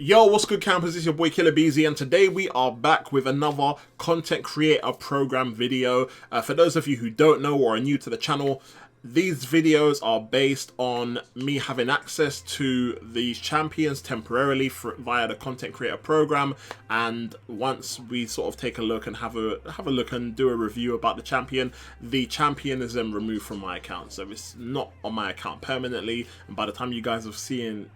Yo, what's good, campers? It's your boy Killer Beezy, and today we are back with another content creator program video. For those of you who don't know or are new to the channel, these videos are based on me having access to these champions temporarily via the content creator program, and once we sort of take a look and have a look and do a review about the champion is then removed from my account, so it's not on my account permanently. And by the time you guys are seeing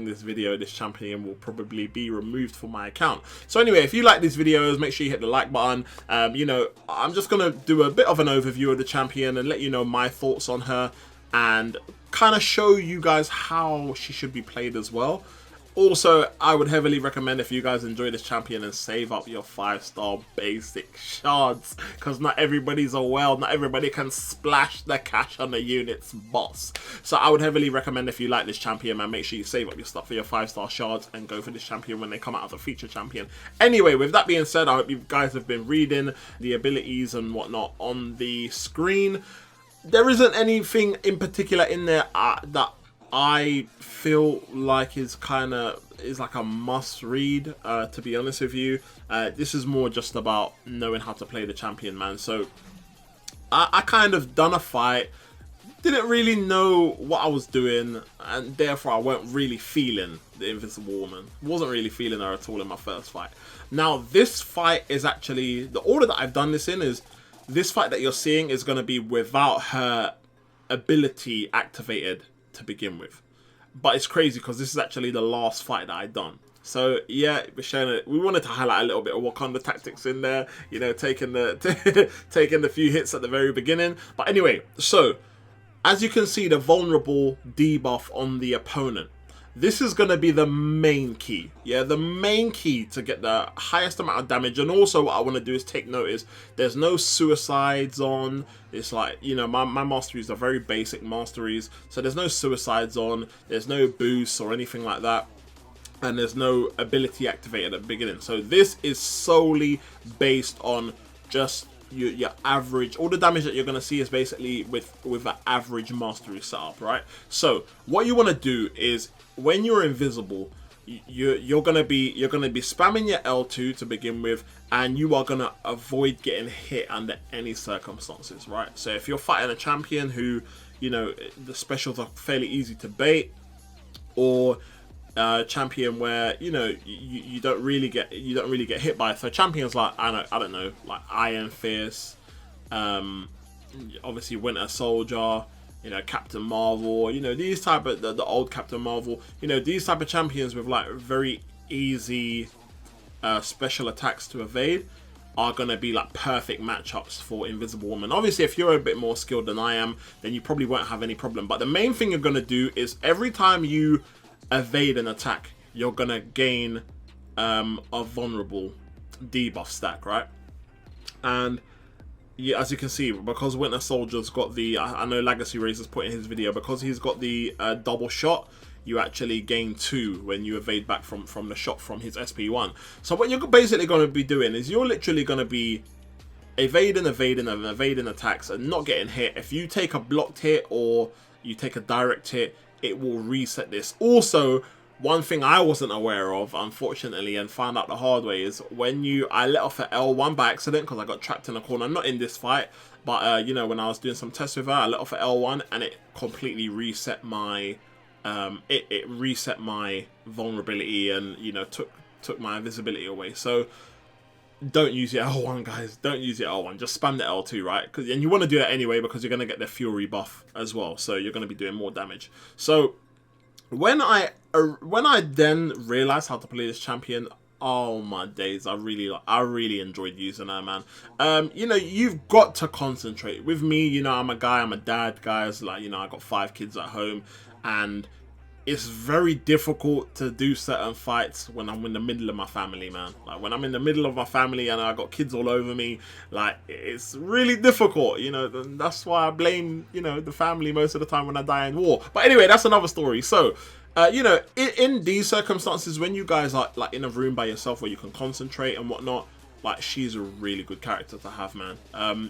this video, this champion will probably be removed from my account. So anyway, if you like these videos, make sure you hit the like button. You know, I'm just gonna do a bit of an overview of the champion and let you know my thoughts on her and kind of show you guys how she should be played as well. Also, I would heavily recommend, if you guys enjoy this champion, and save up your 5-star basic shards, because not everybody's a whale, not everybody can splash the cash on the unit's boss. So I would heavily recommend, if you like this champion, man, make sure you save up your stuff for your 5-star shards and go for this champion when they come out as a feature champion. Anyway, with that being said, I hope you guys have been reading the abilities and whatnot on the screen. There isn't anything in particular in there that I feel like is like a must read, to be honest with you. This is more just about knowing how to play the champion, man. So I kind of done a fight, didn't really know what I was doing, and therefore I weren't really feeling the Invisible Woman. Wasn't really feeling her at all in my first fight. Now this fight is actually, the order that I've done this in is, this fight that you're seeing is going to be without her ability activated to begin with. But it's crazy because this is actually the last fight that I've done. So yeah, we wanted to highlight a little bit of Wakanda tactics in there, you know, taking the few hits at the very beginning. But anyway, so as you can see, the vulnerable debuff on the opponent, this is going to be the main key. Yeah, the main key to get the highest amount of damage. And also what I want to do is take notice, there's no suicides on. It's like, you know, my masteries are very basic masteries. So there's no suicides on. There's no boosts or anything like that. And there's no ability activated at the beginning. So this is solely based on just your average. All the damage that you're going to see is basically with an average mastery setup, right? So what you want to do is, when you're invisible, you're gonna be spamming your L2 to begin with, and you are gonna avoid getting hit under any circumstances, right? So if you're fighting a champion who, you know, the specials are fairly easy to bait, or a champion where, you know, you don't really get hit by. So champions like, I don't know, like Iron Fist, obviously Winter Soldier, you know, Captain Marvel, you know, these type of, the old Captain Marvel, you know, these type of champions with like very easy special attacks to evade are going to be like perfect matchups for Invisible Woman. Obviously, if you're a bit more skilled than I am, then you probably won't have any problem. But the main thing you're going to do is, every time you evade an attack, you're going to gain a vulnerable debuff stack, right? And yeah, as you can see, because Winter Soldier's got the, I know Legacy Razor's put in his video, because he's got the double shot, you actually gain 2 when you evade back from the shot from his SP1. So what you're basically going to be doing is, you're literally going to be evading attacks and not getting hit. If you take a blocked hit or you take a direct hit, it will reset this. Also, one thing I wasn't aware of, unfortunately, and found out the hard way, is when I let off an L1 by accident because I got trapped in a corner. Not in this fight, but you know, when I was doing some tests with her, I let off an L1 and it completely reset my it reset my vulnerability, and, you know, took my invisibility away. So don't use your L1, guys. Don't use your L1. Just spam the L2, right? And you want to do that anyway, because you're going to get the Fury buff as well. So you're going to be doing more damage. So when I then realized how to play this champion, oh my days, I really enjoyed using her, man. You know, you've got to concentrate. With me, you know, I'm a dad, guys. Like, you know, I got 5 kids at home, and it's very difficult to do certain fights when I'm in the middle of my family, man. Like, when I'm in the middle of my family and I got kids all over me, like, it's really difficult, you know. That's why I blame, you know, the family most of the time when I die in war. But anyway, that's another story. So, you know, in these circumstances, when you guys are like in a room by yourself where you can concentrate and whatnot, like, she's a really good character to have, man.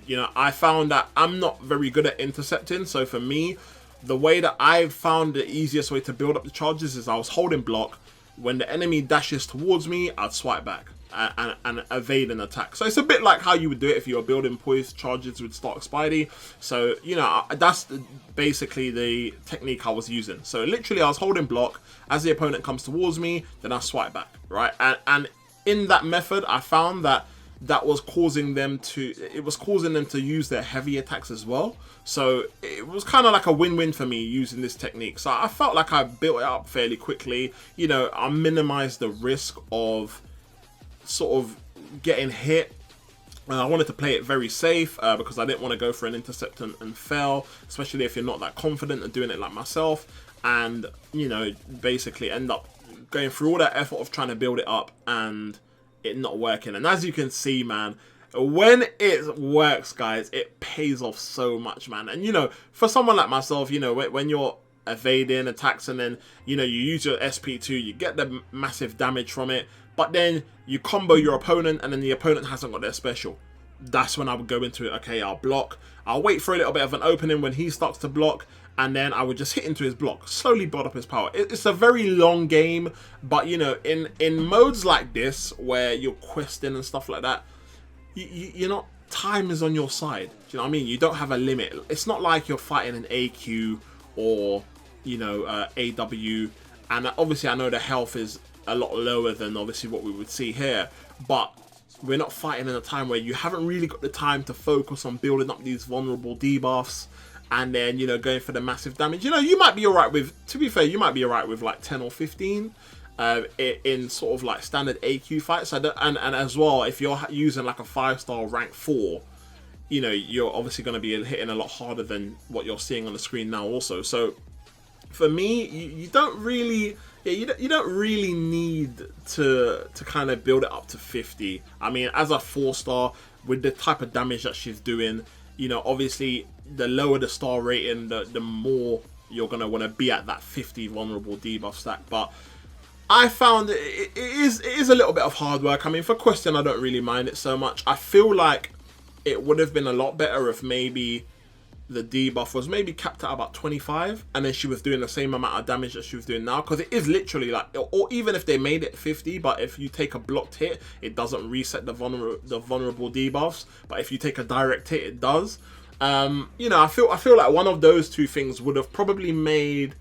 You know, I found that I'm not very good at intercepting, so for me, the way that I found the easiest way to build up the charges is I was holding block, when the enemy dashes towards me, I'd swipe back and evade an attack. So it's a bit like how you would do it if you were building poised charges with Stark Spidey. So, you know, that's basically the technique I was using. So literally I was holding block as the opponent comes towards me, then I swipe back, right? And in that method, I found that was causing them to use their heavy attacks as well. So it was kind of like a win-win for me using this technique. So I felt like I built it up fairly quickly. You know, I minimized the risk of sort of getting hit. I wanted to play it very safe because I didn't want to go for an intercept and fail, especially if you're not that confident in doing it like myself, and, you know, basically end up going through all that effort of trying to build it up and it not working. And as you can see, man, when it works, guys, it pays off so much, man. And, you know, for someone like myself, you know, when you're evading attacks and then, you know, you use your SP2, you get the massive damage from it, but then you combo your opponent and then the opponent hasn't got their special. That's when I would go into it. Okay, I'll block. I'll wait for a little bit of an opening when he starts to block, and then I would just hit into his block, slowly build up his power. It's a very long game, but, you know, in modes like this where you're questing and stuff like that, you're not, time is on your side. Do you know what I mean? You don't have a limit. It's not like you're fighting an AQ or, you know, AW, and obviously I know the health is a lot lower than obviously what we would see here, but we're not fighting in a time where you haven't really got the time to focus on building up these vulnerable debuffs and then, you know, going for the massive damage. You know, you might be alright with, to be fair, you might be alright with like 10 or 15 in sort of like standard AQ fights. And as well, if you're using like a 5-star rank 4, you know, you're obviously going to be hitting a lot harder than what you're seeing on the screen now also. So for me, you don't really, you don't really need to kind of build it up to 50. I mean, as a 4-star with the type of damage that she's doing, you know, obviously the lower the star rating, the more you're going to want to be at that 50 vulnerable debuff stack. But I found it is a little bit of hard work. I mean, for Question, I don't really mind it so much. I feel like it would have been a lot better if maybe the debuff was maybe capped at about 25 and then she was doing the same amount of damage that she was doing now, because it is literally like, or even if they made it 50, but if you take a blocked hit, it doesn't reset the vulnerable debuffs, but if you take a direct hit, it does. You know, I feel like one of those two things would have probably made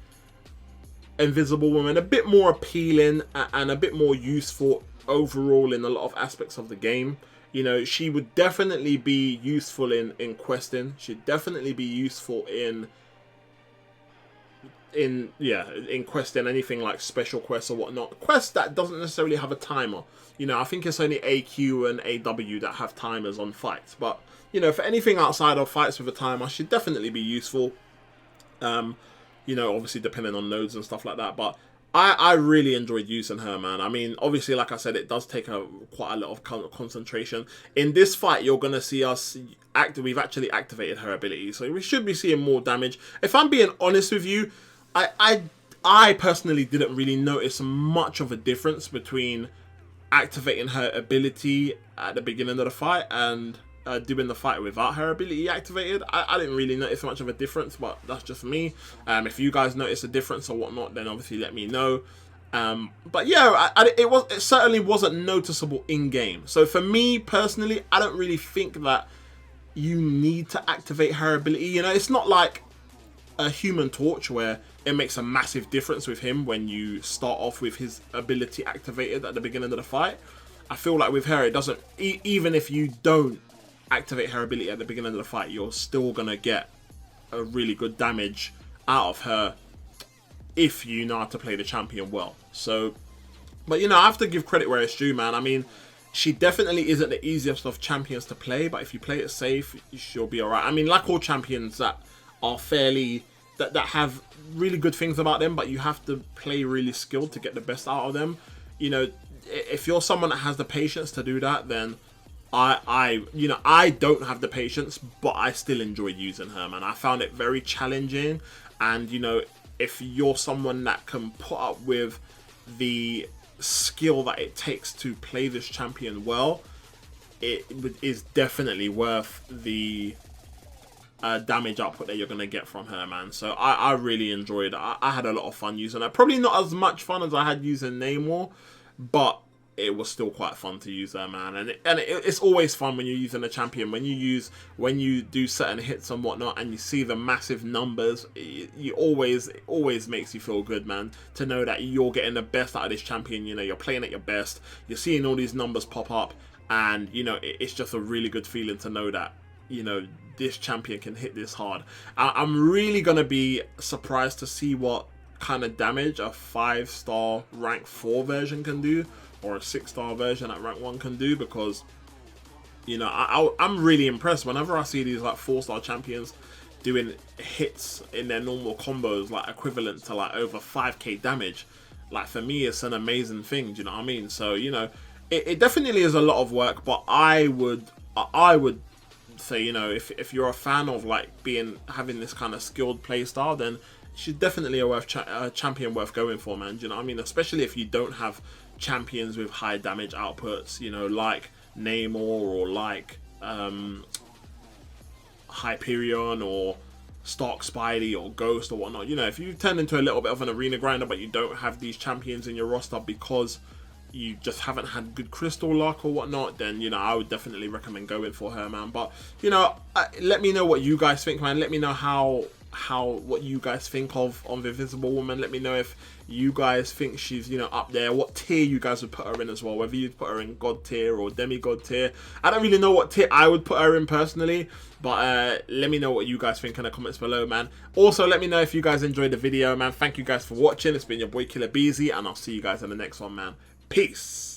Invisible Woman a bit more appealing and a bit more useful overall in a lot of aspects of the game. You know, she would definitely be useful in questing. She'd definitely be useful in questing, anything like special quests or whatnot. Quests that doesn't necessarily have a timer. You know, I think it's only AQ and AW that have timers on fights. But, you know, for anything outside of fights with a timer, she'd definitely be useful. You know, obviously depending on nodes and stuff like that. But I really enjoyed using her, man. I mean, obviously, like I said, it does take quite a lot of concentration. In this fight, you're going to see us we've actually activated her ability, so we should be seeing more damage. If I'm being honest with you, I personally didn't really notice much of a difference between activating her ability at the beginning of the fight and doing the fight without her ability activated. I didn't really notice much of a difference, but that's just me. If you guys notice a difference or whatnot, then obviously let me know. But yeah, it certainly wasn't noticeable in game. So for me personally, I don't really think that you need to activate her ability. You know, it's not like a Human Torch where it makes a massive difference with him when you start off with his ability activated at the beginning of the fight. I feel like with her, it doesn't, even if you don't activate her ability at the beginning of the fight, you're still gonna get a really good damage out of her if you know how to play the champion well. So, but you know, I have to give credit where it's due, man. I mean, she definitely isn't the easiest of champions to play, but if you play it safe, she'll be alright. I mean, like all champions that are fairly, that have really good things about them, but you have to play really skilled to get the best out of them. You know, if you're someone that has the patience to do that, then you know, I don't have the patience, but I still enjoy using her, man. I found it very challenging, and you know, if you're someone that can put up with the skill that it takes to play this champion well, it is definitely worth the damage output that you're going to get from her, man. So I really enjoyed it. I had a lot of fun using her. Probably not as much fun as I had using Namor, but it was still quite fun to use her, man. And it's always fun when you're using a champion. When you do certain hits and whatnot, and you see the massive numbers, it always makes you feel good, man. To know that you're getting the best out of this champion. You know, you're playing at your best. You're seeing all these numbers pop up, and you know it's just a really good feeling to know that, you know, this champion can hit this hard. I'm really gonna be surprised to see what kind of damage a 5-star rank 4 version can do, or a 6-star version at rank 1 can do, because, you know, I'm really impressed whenever I see these like 4-star champions doing hits in their normal combos like equivalent to like over 5k damage. Like, for me, it's an amazing thing, do you know what I mean? So, you know, it definitely is a lot of work, but I would say, you know, if you're a fan of like having this kind of skilled play style, then she's definitely a champion worth going for, man. Do you know what I mean? Especially if you don't have champions with high damage outputs, you know, like Namor or like Hyperion or Stark Spidey or Ghost or whatnot. You know, if you turn into a little bit of an arena grinder but you don't have these champions in your roster because you just haven't had good crystal luck or whatnot, then, you know, I would definitely recommend going for her, man. But, you know, let me know what you guys think, man. Let me know what you guys think of the Invisible Woman. Let me know if you guys think she's, you know, up there, what tier you guys would put her in as well, whether you'd put her in God tier or demigod tier. I don't really know what tier I would put her in personally, but let me know what you guys think in the comments below, man. Also, let me know if you guys enjoyed the video, man. Thank you guys for watching. It's been your boy Killer Beezy, and I'll see you guys in the next one, man. Peace.